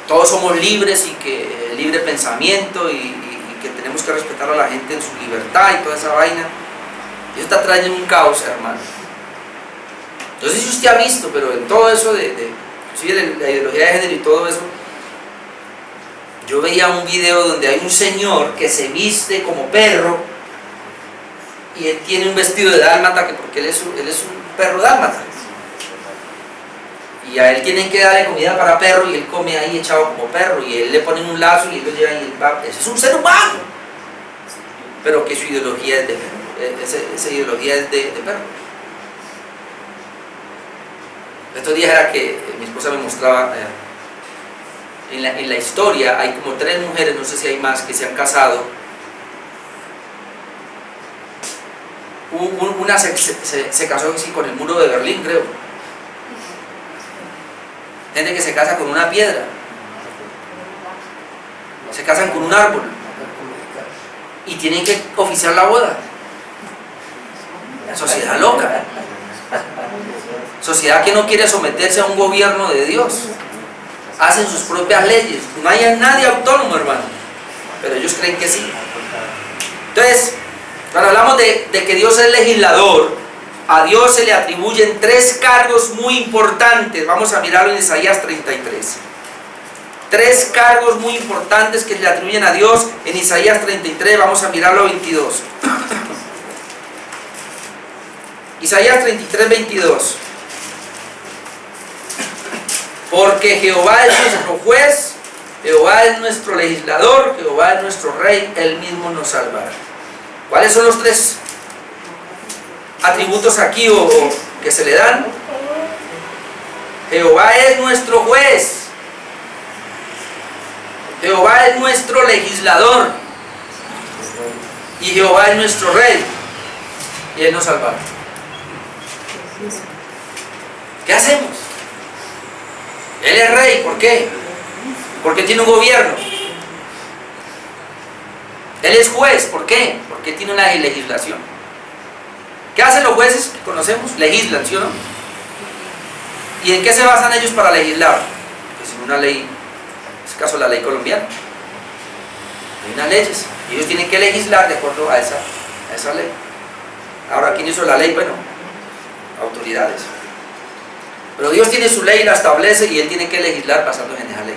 todos somos libres y que libre pensamiento y que tenemos que respetar a la gente en su libertad y toda esa vaina. Y eso está trayendo un caos, hermano. No sé si usted ha visto, pero en todo eso inclusive la ideología de género y todo eso, yo veía un video donde hay un señor que se viste como perro y él tiene un vestido de dálmata, porque él es un perro dálmata. Y a él tienen que darle comida para perro y él come ahí echado como perro, y él le ponen un lazo y él lo lleva y él va. Ese es un ser humano, pero que su ideología es de perro. Esa ideología es de perro. Estos días era que mi esposa me mostraba, en la historia hay como 3 mujeres, no sé si hay más, que se han casado Una se casó así con el muro de Berlín, creo. Gente que se casa con una piedra. Se casan con un árbol. Y tienen que oficiar la boda. Sociedad loca. Sociedad que no quiere someterse a un gobierno de Dios. Hacen sus propias leyes. No hay nadie autónomo, hermano. Pero ellos creen que sí. Entonces, cuando hablamos de que Dios es legislador, a Dios se le atribuyen 3 cargos muy importantes. Vamos a mirarlo en Isaías 33. 3 cargos muy importantes que le atribuyen a Dios en Isaías 33. Vamos a mirarlo 22. Isaías 33, 22. Porque Jehová es nuestro juez, Jehová es nuestro legislador, Jehová es nuestro rey, Él mismo nos salvará. ¿Cuáles son los 3 atributos aquí o que se le dan? Jehová es nuestro juez, Jehová es nuestro legislador y Jehová es nuestro rey y Él nos salvará. ¿Qué hacemos? Él es rey, ¿por qué? Porque tiene un gobierno. Él es juez, ¿por qué? Porque tiene una legislación. ¿Qué hacen los jueces que conocemos? Legislan, ¿sí o no? ¿Y en qué se basan ellos para legislar? Pues en una ley, en este caso la ley colombiana. Hay unas leyes, y ellos tienen que legislar de acuerdo a esa ley. Ahora, ¿quién hizo la ley? Bueno, autoridades. Pero Dios tiene su ley, la establece y Él tiene que legislar basándose en esa ley.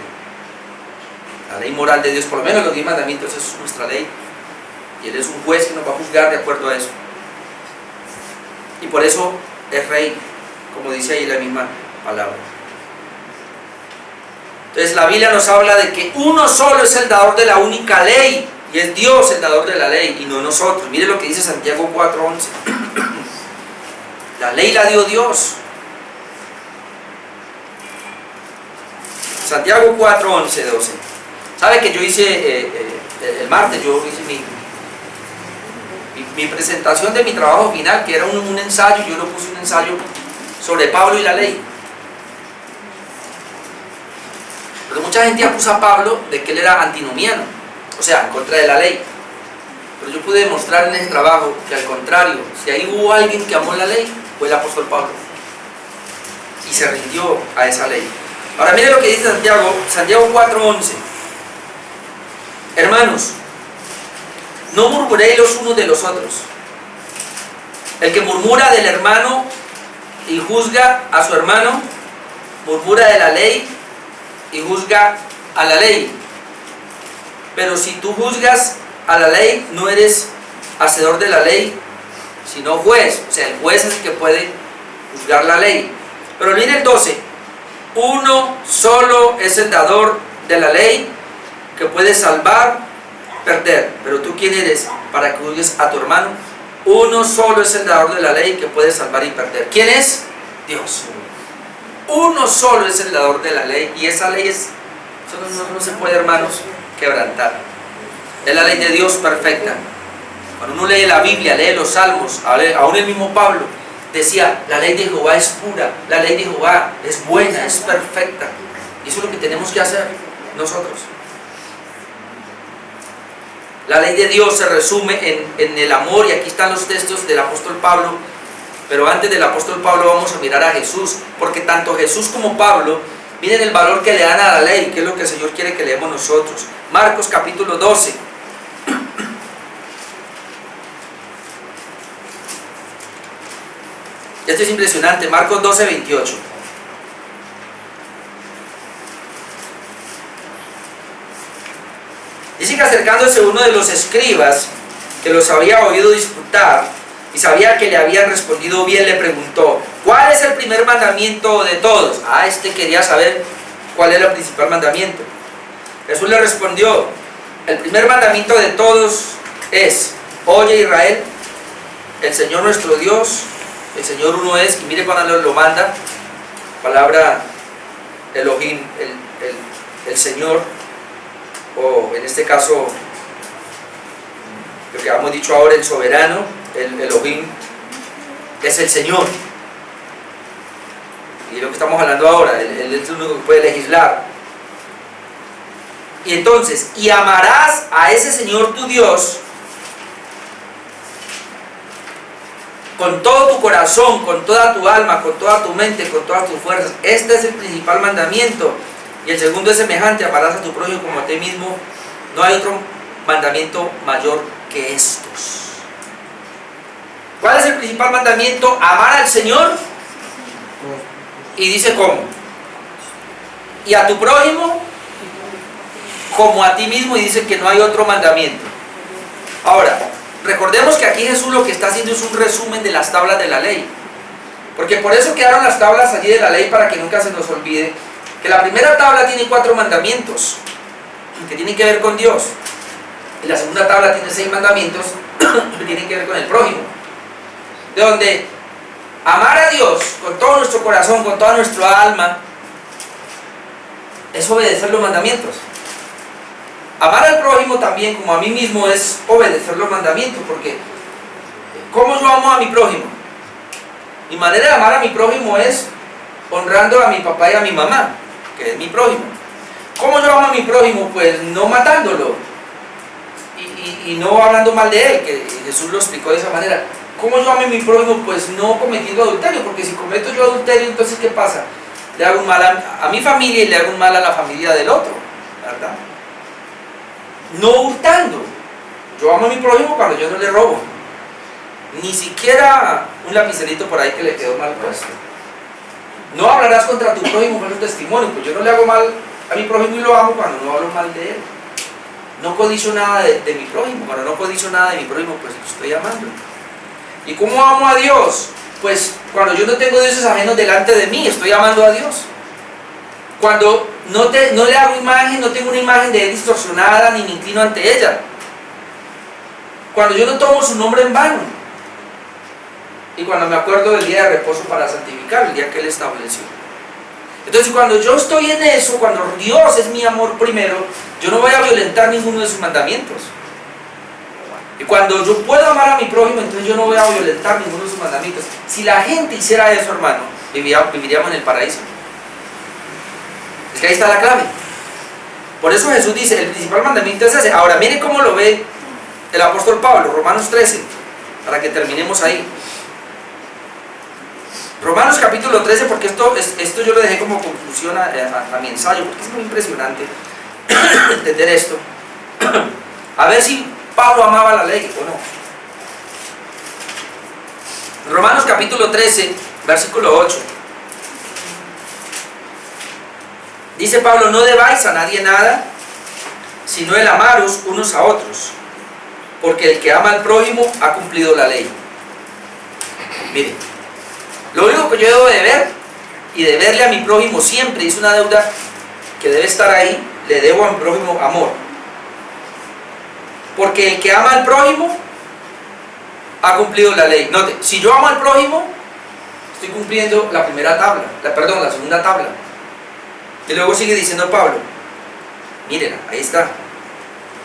La ley moral de Dios, por lo menos los 10 mandamientos, eso es nuestra ley. Y Él es un juez que nos va a juzgar de acuerdo a eso. Y por eso es rey, como dice ahí la misma palabra. Entonces la Biblia nos habla de que uno solo es el dador de la única ley. Y es Dios el dador de la ley y no nosotros. Mire lo que dice Santiago 4:11. La ley la dio Dios. Santiago 4:11, 12. ¿Sabe que yo hice el martes? Yo hice mi presentación de mi trabajo final, que era un ensayo. Yo lo puse un ensayo sobre Pablo y la ley. Pero mucha gente acusa a Pablo de que él era antinomiano, o sea, en contra de la ley. Pero yo pude demostrar en ese trabajo que al contrario, si ahí hubo alguien que amó la ley, fue el apóstol Pablo. Y se rindió a esa ley. Ahora mire lo que dice Santiago 4:11. Hermanos, no murmuréis los unos de los otros. El que murmura del hermano y juzga a su hermano, murmura de la ley y juzga a la ley. Pero si tú juzgas a la ley, no eres hacedor de la ley, sino juez. O sea, el juez es el que puede juzgar la ley. Pero mire el 12. Uno solo es el dador de la ley, que puede salvar, perder. Pero tú, ¿quién eres para que juzgues a tu hermano? Uno solo es el dador de la ley, que puede salvar y perder. ¿Quién es? Dios. Uno solo es el dador de la ley, y esa ley es, no se puede, hermanos, quebrantar. Es la ley de Dios perfecta. Cuando uno lee la Biblia, lee los Salmos, aún el mismo Pablo decía, la ley de Jehová es pura, la ley de Jehová es buena, es perfecta. Y eso es lo que tenemos que hacer nosotros. La ley de Dios se resume en el amor, y aquí están los textos del apóstol Pablo. Pero antes del apóstol Pablo vamos a mirar a Jesús, porque tanto Jesús como Pablo, miren el valor que le dan a la ley, que es lo que el Señor quiere que leemos nosotros. Marcos capítulo 12. Esto es impresionante, Marcos 12, 28. Dice que acercándose uno de los escribas, que los había oído disputar, y sabía que le habían respondido bien, le preguntó, ¿cuál es el primer mandamiento de todos? Este quería saber cuál era el principal mandamiento. Jesús le respondió, el primer mandamiento de todos es, oye Israel, el Señor nuestro Dios, el Señor uno es, y mire cuando lo manda, palabra Elohim, el Señor, o en este caso, lo que hemos dicho ahora, el soberano, el Elohim, es el Señor. Y lo que estamos hablando ahora, Él es el único que puede legislar. Y entonces, y amarás a ese Señor tu Dios con todo tu corazón, con toda tu alma, con toda tu mente, con todas tus fuerzas. Este es el principal mandamiento. Y el segundo es semejante: amarás a tu prójimo como a ti mismo. No hay otro mandamiento mayor que estos. ¿Cuál es el principal mandamiento? Amar al Señor. Y dice cómo. Y a tu prójimo como a ti mismo, y dice que no hay otro mandamiento. Ahora, recordemos que aquí Jesús lo que está haciendo es un resumen de las tablas de la ley. Porque por eso quedaron las tablas allí de la ley, para que nunca se nos olvide que la primera tabla tiene 4 mandamientos que tienen que ver con Dios. Y la segunda tabla tiene 6 mandamientos que tienen que ver con el prójimo. De donde amar a Dios con todo nuestro corazón, con toda nuestra alma, es obedecer los mandamientos. Amar al prójimo también como a mí mismo es obedecer los mandamientos. Porque ¿cómo yo amo a mi prójimo? Mi manera de amar a mi prójimo es honrando a mi papá y a mi mamá, que es mi prójimo. ¿Cómo yo amo a mi prójimo? Pues no matándolo y no hablando mal de él, que Jesús lo explicó de esa manera. ¿Cómo yo amo a mi prójimo? Pues no cometiendo adulterio, porque si cometo yo adulterio, entonces ¿qué pasa? Le hago un mal a mi familia y le hago un mal a la familia del otro, ¿verdad? No hurtando. Yo amo a mi prójimo cuando yo no le robo. Ni siquiera un lapicerito por ahí que le quedó mal puesto. No hablarás contra tu prójimo con un testimonio, pues yo no le hago mal a mi prójimo y lo amo cuando no hablo mal de él. No codicio nada de mi prójimo. Cuando no codicio nada de mi prójimo, pues lo estoy amando. ¿Y cómo amo a Dios? Pues cuando yo no tengo dioses ajenos delante de mí, estoy amando a Dios. Cuando no le hago imagen, no tengo una imagen de él distorsionada, ni me inclino ante ella. Cuando yo no tomo su nombre en vano. Y cuando me acuerdo del día de reposo para santificar, el día que él estableció. Entonces cuando yo estoy en eso, cuando Dios es mi amor primero, yo no voy a violentar ninguno de sus mandamientos. Y cuando yo puedo amar a mi prójimo, entonces yo no voy a violentar ninguno de sus mandamientos. Si la gente hiciera eso, hermano, viviríamos en el paraíso. Es que ahí está la clave. Por eso Jesús dice, el principal mandamiento es ese. Ahora, mire cómo lo ve el apóstol Pablo, Romanos 13, para que terminemos ahí. Romanos capítulo 13, porque esto yo lo dejé como conclusión a mi ensayo, porque es muy impresionante entender esto. A ver si Pablo amaba la ley o no. Romanos capítulo 13, versículo 8. Dice Pablo: no debáis a nadie nada, sino el amaros unos a otros, porque el que ama al prójimo ha cumplido la ley. Miren, lo único que yo debo de ver y deberle a mi prójimo siempre, es una deuda que debe estar ahí, le debo a mi prójimo amor. Porque el que ama al prójimo ha cumplido la ley. Note, si yo amo al prójimo, estoy cumpliendo la primera tabla, la segunda tabla. Y luego sigue diciendo Pablo, mírenla, ahí está,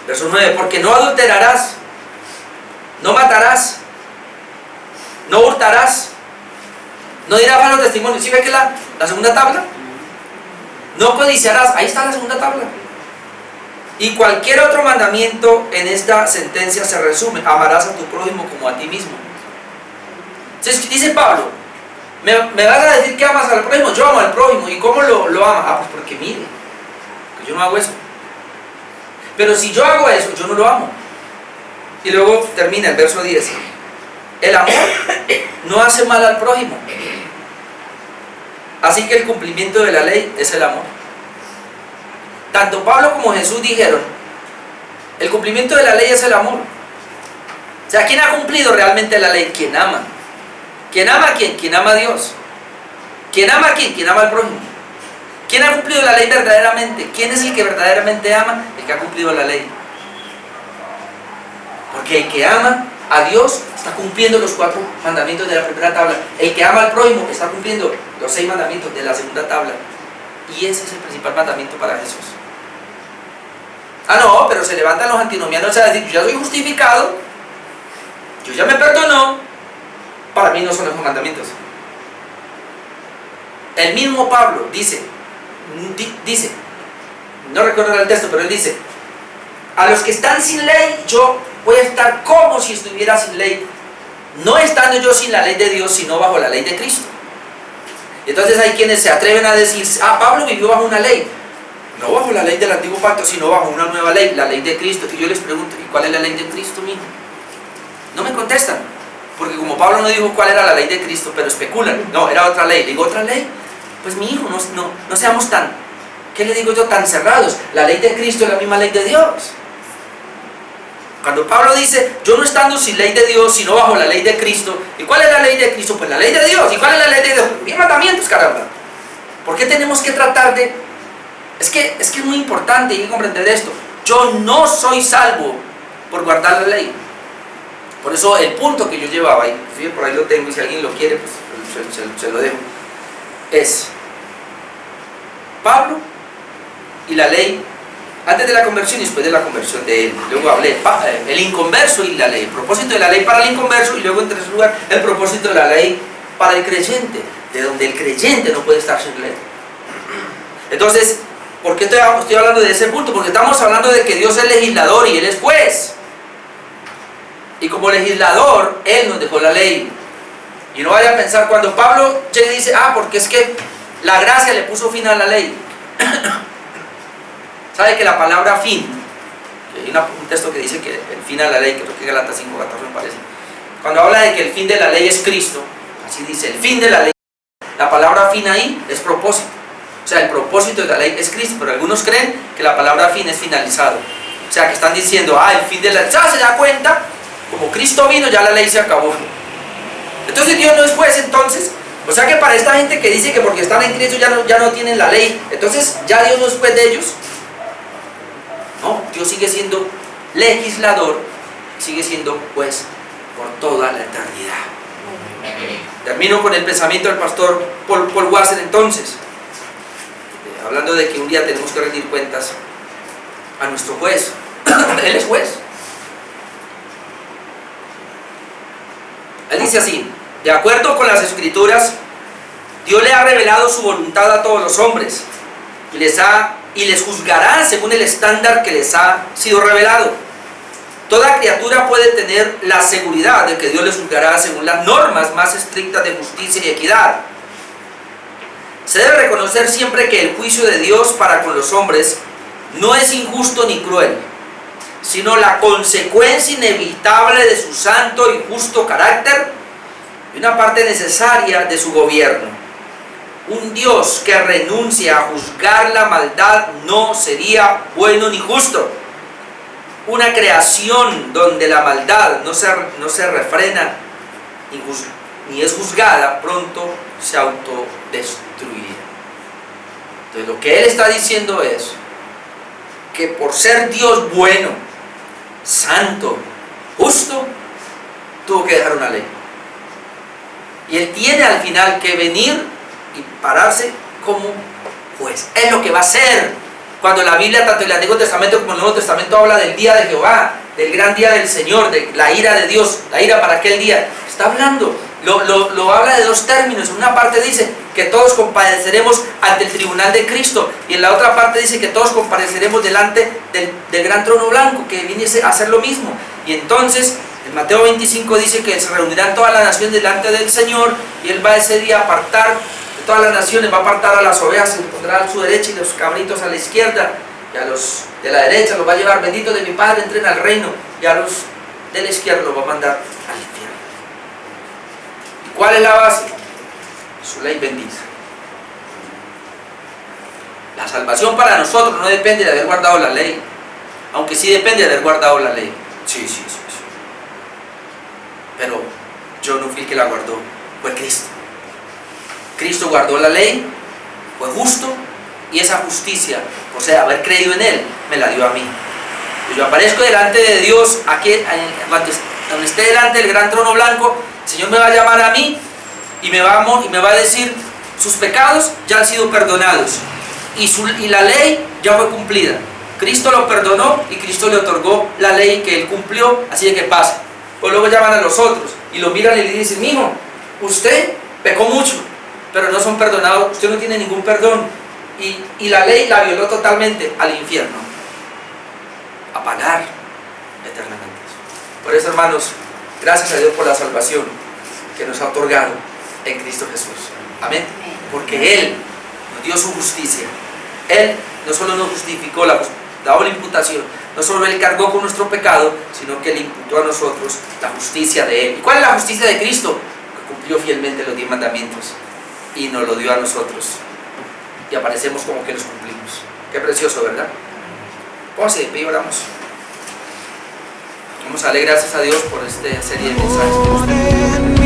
verso 9: porque no adulterarás, no matarás, no hurtarás, no dirás falso testimonio. ¿Sí ve que la segunda tabla? No codiciarás, ahí está la segunda tabla. Y cualquier otro mandamiento en esta sentencia se resume: amarás a tu prójimo como a ti mismo. Entonces dice Pablo, ¿me vas a decir que amas al prójimo? Yo amo al prójimo. ¿Y cómo lo amas? Ah, pues porque mire, que yo no hago eso. Pero si yo hago eso, yo no lo amo. Y luego termina el verso 10: el amor no hace mal al prójimo. Así que el cumplimiento de la ley es el amor. Tanto Pablo como Jesús dijeron, el cumplimiento de la ley es el amor. O sea, ¿quién ha cumplido realmente la ley? Quien ama. ¿Quién ama a quién? Quien ama a Dios. ¿Quién ama a quién? Quien ama al prójimo. ¿Quién ha cumplido la ley verdaderamente? ¿Quién es el que verdaderamente ama? El que ha cumplido la ley. Porque el que ama a Dios está cumpliendo los 4 mandamientos de la primera tabla. El que ama al prójimo está cumpliendo los 6 mandamientos de la segunda tabla. Y ese es el principal mandamiento para Jesús. Ah, no, pero se levantan los antinomianos a decir: yo ya soy justificado, yo ya me perdonó, para mí no son los mandamientos. El mismo Pablo dice, no recuerdo el texto, pero él dice: a los que están sin ley, yo voy a estar como si estuviera sin ley, no estando yo sin la ley de Dios, sino bajo la ley de Cristo. Entonces hay quienes se atreven a decir: Pablo vivió bajo una ley, no bajo la ley del antiguo pacto, sino bajo una nueva ley, la ley de Cristo. Y yo les pregunto: ¿y cuál es la ley de Cristo, mijo? No me contestan, porque como Pablo no dijo cuál era la ley de Cristo, pero especulan: no, era otra ley. Digo: ¿otra ley? Pues mi hijo, no seamos tan, ¿qué le digo yo?, tan cerrados. La ley de Cristo es la misma ley de Dios. Cuando Pablo dice: yo no estando sin ley de Dios, sino bajo la ley de Cristo. ¿Y cuál es la ley de Cristo? Pues la ley de Dios. ¿Y cuál es la ley de Dios? 10 mandamientos, caramba. ¿Por qué tenemos que tratar de...? Es que es muy importante, hay que comprender esto. Yo no soy salvo por guardar la ley. Por eso el punto que yo llevaba, y por ahí lo tengo, y si alguien lo quiere, pues se lo dejo, es Pablo y la ley antes de la conversión y después de la conversión de él. Luego hablé el inconverso y la ley, el propósito de la ley para el inconverso, y luego en tercer lugar el propósito de la ley para el creyente, de donde el creyente no puede estar sin ley. Entonces, ¿por qué estoy hablando de ese punto? Porque estamos hablando de que Dios es legislador y Él es juez, y como legislador Él nos dejó la ley. Y no vaya a pensar cuando Pablo llega y dice: porque es que la gracia le puso fin a la ley. ¿Sabe que la palabra fin, hay un texto que dice que el fin a la ley, creo que Gálatas 5:14 me parece, cuando habla de que el fin de la ley es Cristo, así dice, el fin de la ley, la palabra fin ahí es propósito. O sea, el propósito de la ley es Cristo, pero algunos creen que la palabra fin es finalizado. O sea, que están diciendo: el fin de la ley, se da cuenta, como Cristo vino, ya la ley se acabó. Entonces Dios no es juez, entonces. O sea que para esta gente que dice que porque están en Cristo ya no tienen la ley, entonces ya Dios no es juez de ellos. No, Dios sigue siendo legislador, sigue siendo juez por toda la eternidad. Termino con el pensamiento del pastor Paul Wasser, entonces, hablando de que un día tenemos que rendir cuentas a nuestro juez. Él es juez. Él dice así: de acuerdo con las Escrituras, Dios le ha revelado su voluntad a todos los hombres y les juzgará según el estándar que les ha sido revelado. Toda criatura puede tener la seguridad de que Dios les juzgará según las normas más estrictas de justicia y equidad. Se debe reconocer siempre que el juicio de Dios para con los hombres no es injusto ni cruel, sino la consecuencia inevitable de su santo y justo carácter y una parte necesaria de su gobierno. Un Dios que renuncia a juzgar la maldad no sería bueno ni justo. Una creación donde la maldad no se refrena ni es juzgada, pronto se autodestruirá. Entonces lo que Él está diciendo es que por ser Dios bueno, santo, justo, tuvo que dejar una ley. Y Él tiene al final que venir y pararse como juez. Es lo que va a hacer. Cuando la Biblia, tanto en el Antiguo Testamento como en el Nuevo Testamento, habla del día de Jehová, del gran día del Señor, de la ira de Dios, la ira para aquel día, está hablando, lo habla de dos términos. En una parte dice que todos compareceremos ante el tribunal de Cristo, y en la otra parte dice que todos compareceremos delante del gran trono blanco, que viniese a hacer lo mismo. Y entonces en Mateo 25 dice que se reunirán todas las naciones delante del Señor, y Él va ese día a apartar de todas las naciones, va a apartar a las ovejas, se pondrá a su derecha y los cabritos a la izquierda, y a los de la derecha los va a llevar: benditos de mi Padre, entren al reino, y a los de la izquierda los va a mandar al infierno. ¿Y cuál es la base? Su ley bendita. La salvación para nosotros no depende de haber guardado la ley, aunque sí depende de haber guardado la ley. Sí. Pero yo no fui el que la guardó, fue Cristo. Cristo guardó la ley, fue justo, y esa justicia, o sea, haber creído en Él, me la dio a mí. Y yo aparezco delante de Dios, aquí, donde esté delante del gran trono blanco, el Señor me va a llamar a mí y me va a decir: sus pecados ya han sido perdonados y la ley ya fue cumplida. Cristo lo perdonó y Cristo le otorgó la ley que Él cumplió, así de que pase. Pues luego llaman a los otros: y lo miran y le dicen, mijo, usted pecó mucho, pero no son perdonados, usted no tiene ningún perdón, y la ley la violó totalmente, al infierno, a pagar eternamente. Por eso, hermanos, gracias a Dios por la salvación que nos ha otorgado en Cristo Jesús. Amén. Porque Él nos dio su justicia. Él no solo nos justificó, la doble imputación, no solo Él cargó con nuestro pecado, sino que Él imputó a nosotros la justicia de Él. ¿Y cuál es la justicia de Cristo? Que cumplió fielmente los 10 mandamientos y nos lo dio a nosotros. Y aparecemos como que los cumplimos. Qué precioso, ¿verdad? Póngase de pie y oramos. Vamos a darle gracias a Dios por esta serie de mensajes que nos